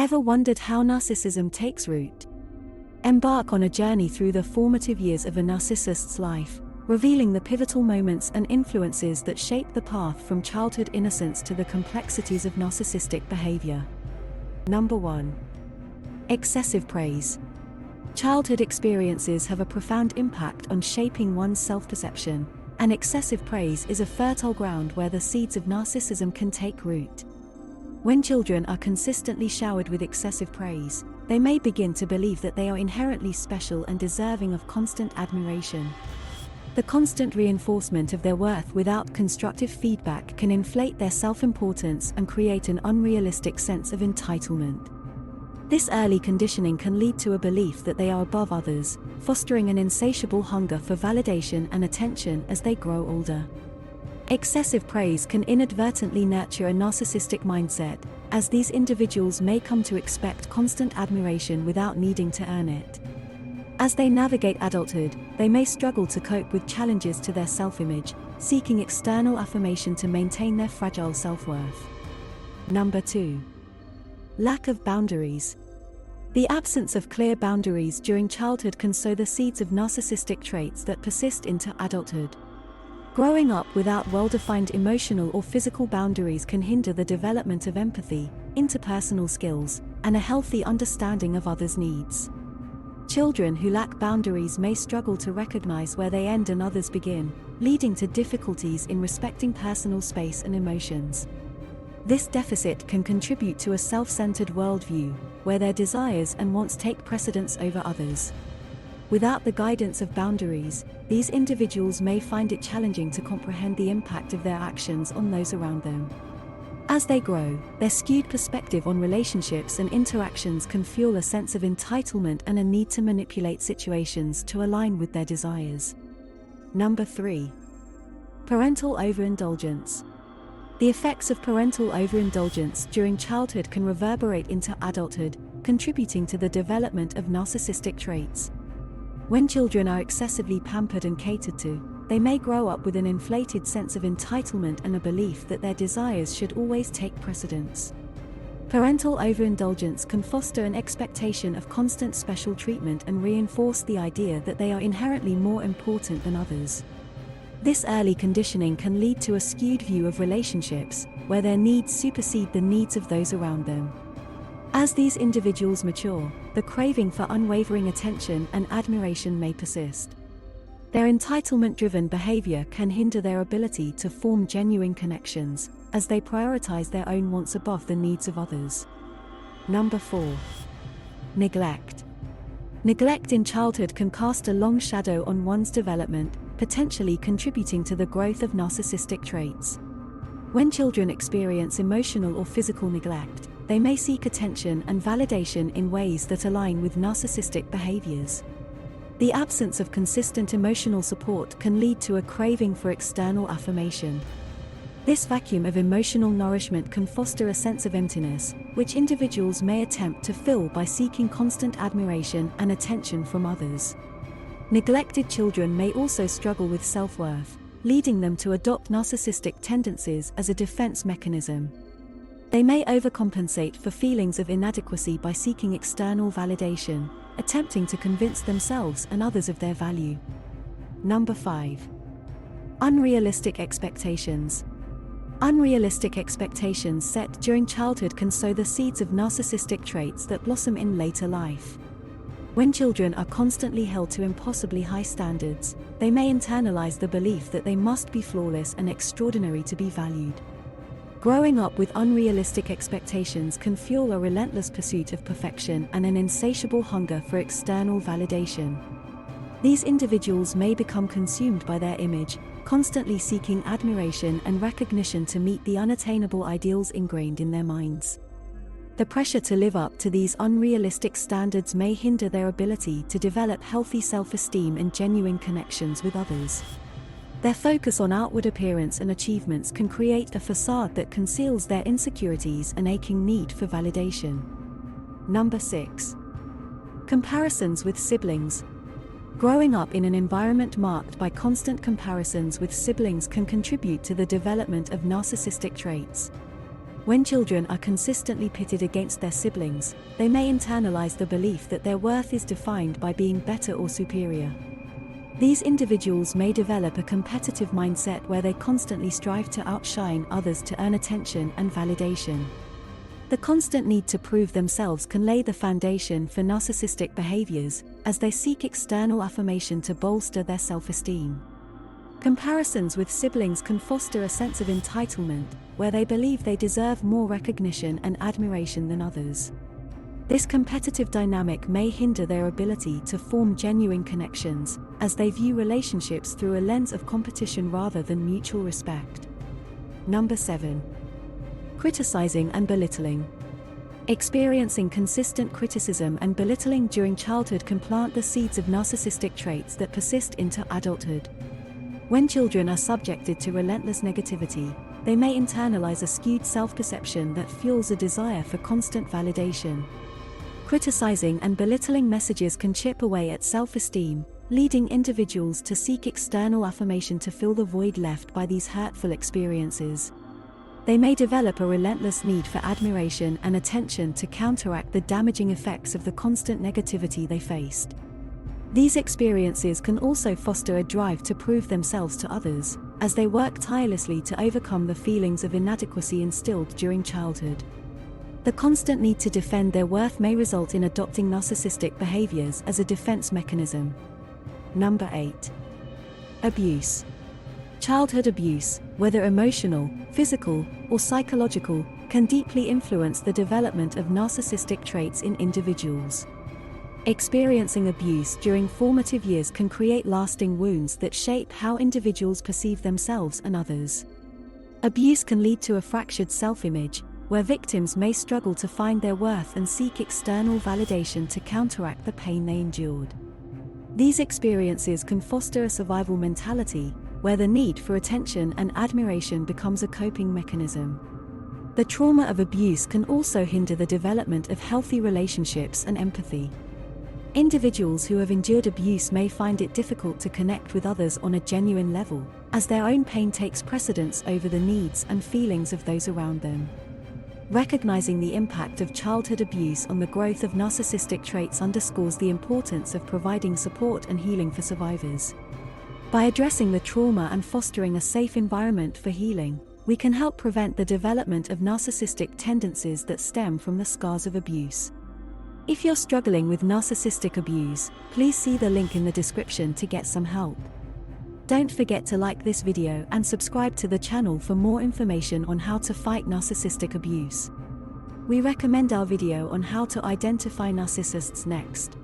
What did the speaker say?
Ever wondered how narcissism takes root? Embark on a journey through the formative years of a narcissist's life, revealing the pivotal moments and influences that shape the path from childhood innocence to the complexities of narcissistic behavior. Number 1. Excessive praise. Childhood experiences have a profound impact on shaping one's self-perception, and excessive praise is a fertile ground where the seeds of narcissism can take root. When children are consistently showered with excessive praise, they may begin to believe that they are inherently special and deserving of constant admiration. The constant reinforcement of their worth without constructive feedback can inflate their self-importance and create an unrealistic sense of entitlement. This early conditioning can lead to a belief that they are above others, fostering an insatiable hunger for validation and attention as they grow older. Excessive praise can inadvertently nurture a narcissistic mindset, as these individuals may come to expect constant admiration without needing to earn it. As they navigate adulthood, they may struggle to cope with challenges to their self-image, seeking external affirmation to maintain their fragile self-worth. Number 2. Lack of boundaries. The absence of clear boundaries during childhood can sow the seeds of narcissistic traits that persist into adulthood. Growing up without well-defined emotional or physical boundaries can hinder the development of empathy, interpersonal skills, and a healthy understanding of others' needs. Children who lack boundaries may struggle to recognize where they end and others begin, leading to difficulties in respecting personal space and emotions. This deficit can contribute to a self-centered worldview, where their desires and wants take precedence over others. Without the guidance of boundaries, these individuals may find it challenging to comprehend the impact of their actions on those around them. As they grow, their skewed perspective on relationships and interactions can fuel a sense of entitlement and a need to manipulate situations to align with their desires. Number 3. Parental overindulgence. The effects of parental overindulgence during childhood can reverberate into adulthood, contributing to the development of narcissistic traits. When children are excessively pampered and catered to, they may grow up with an inflated sense of entitlement and a belief that their desires should always take precedence. Parental overindulgence can foster an expectation of constant special treatment and reinforce the idea that they are inherently more important than others. This early conditioning can lead to a skewed view of relationships, where their needs supersede the needs of those around them. As these individuals mature, the craving for unwavering attention and admiration may persist. Their entitlement-driven behavior can hinder their ability to form genuine connections, as they prioritize their own wants above the needs of others. Number 4. Neglect. Neglect in childhood can cast a long shadow on one's development, potentially contributing to the growth of narcissistic traits. When children experience emotional or physical neglect, they may seek attention and validation in ways that align with narcissistic behaviors. The absence of consistent emotional support can lead to a craving for external affirmation. This vacuum of emotional nourishment can foster a sense of emptiness, which individuals may attempt to fill by seeking constant admiration and attention from others. Neglected children may also struggle with self-worth, leading them to adopt narcissistic tendencies as a defense mechanism. They may overcompensate for feelings of inadequacy by seeking external validation, attempting to convince themselves and others of their value. Number 5. Unrealistic expectations. Unrealistic expectations set during childhood can sow the seeds of narcissistic traits that blossom in later life. When children are constantly held to impossibly high standards, they may internalize the belief that they must be flawless and extraordinary to be valued. Growing up with unrealistic expectations can fuel a relentless pursuit of perfection and an insatiable hunger for external validation. These individuals may become consumed by their image, constantly seeking admiration and recognition to meet the unattainable ideals ingrained in their minds. The pressure to live up to these unrealistic standards may hinder their ability to develop healthy self-esteem and genuine connections with others. Their focus on outward appearance and achievements can create a facade that conceals their insecurities and aching need for validation. Number 6. Comparisons with siblings. Growing up in an environment marked by constant comparisons with siblings can contribute to the development of narcissistic traits. When children are consistently pitted against their siblings, they may internalize the belief that their worth is defined by being better or superior. These individuals may develop a competitive mindset where they constantly strive to outshine others to earn attention and validation. The constant need to prove themselves can lay the foundation for narcissistic behaviors, as they seek external affirmation to bolster their self-esteem. Comparisons with siblings can foster a sense of entitlement, where they believe they deserve more recognition and admiration than others. This competitive dynamic may hinder their ability to form genuine connections, as they view relationships through a lens of competition rather than mutual respect. Number 7. Criticizing and belittling. Experiencing consistent criticism and belittling during childhood can plant the seeds of narcissistic traits that persist into adulthood. When children are subjected to relentless negativity, they may internalize a skewed self-perception that fuels a desire for constant validation. Criticizing and belittling messages can chip away at self-esteem, leading individuals to seek external affirmation to fill the void left by these hurtful experiences. They may develop a relentless need for admiration and attention to counteract the damaging effects of the constant negativity they faced. These experiences can also foster a drive to prove themselves to others, as they work tirelessly to overcome the feelings of inadequacy instilled during childhood. The constant need to defend their worth may result in adopting narcissistic behaviors as a defense mechanism. Number 8. Abuse. Childhood abuse, whether emotional, physical, or psychological, can deeply influence the development of narcissistic traits in individuals. Experiencing abuse during formative years can create lasting wounds that shape how individuals perceive themselves and others. Abuse can lead to a fractured self-image, where victims may struggle to find their worth and seek external validation to counteract the pain they endured. These experiences can foster a survival mentality, where the need for attention and admiration becomes a coping mechanism. The trauma of abuse can also hinder the development of healthy relationships and empathy. Individuals who have endured abuse may find it difficult to connect with others on a genuine level, as their own pain takes precedence over the needs and feelings of those around them. Recognizing the impact of childhood abuse on the growth of narcissistic traits underscores the importance of providing support and healing for survivors. By addressing the trauma and fostering a safe environment for healing, we can help prevent the development of narcissistic tendencies that stem from the scars of abuse. If you're struggling with narcissistic abuse, please see the link in the description to get some help. Don't forget to like this video and subscribe to the channel for more information on how to fight narcissistic abuse. We recommend our video on how to identify narcissists next.